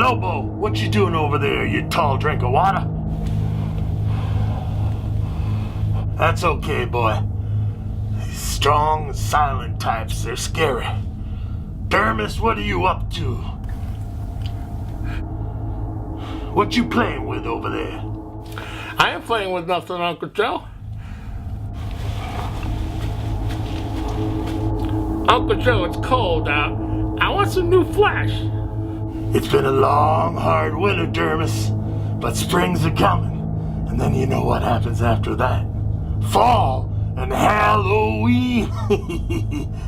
Lobo, what you doing over there, you tall drink of water? That's okay, boy. These strong, silent types, they're scary. Dermis, what are you up to? What you playing with over there? I ain't playing with nothing, Uncle Joe. Uncle Joe, it's cold out. I want some new flesh. It's been a long, hard winter, Dermis, but springs are coming. And then you know what happens after that. Fall and Halloween.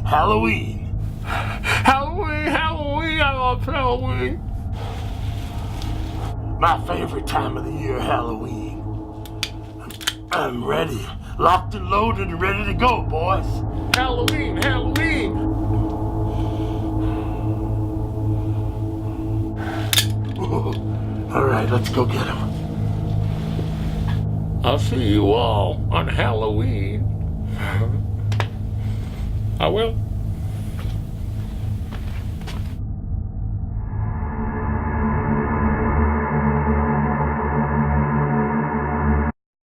Halloween. Halloween, I love Halloween. My favorite time of the year, Halloween. I'm ready. Locked and loaded and ready to go, boys. Halloween. All right, let's go get him. I'll see you all on Halloween. I will.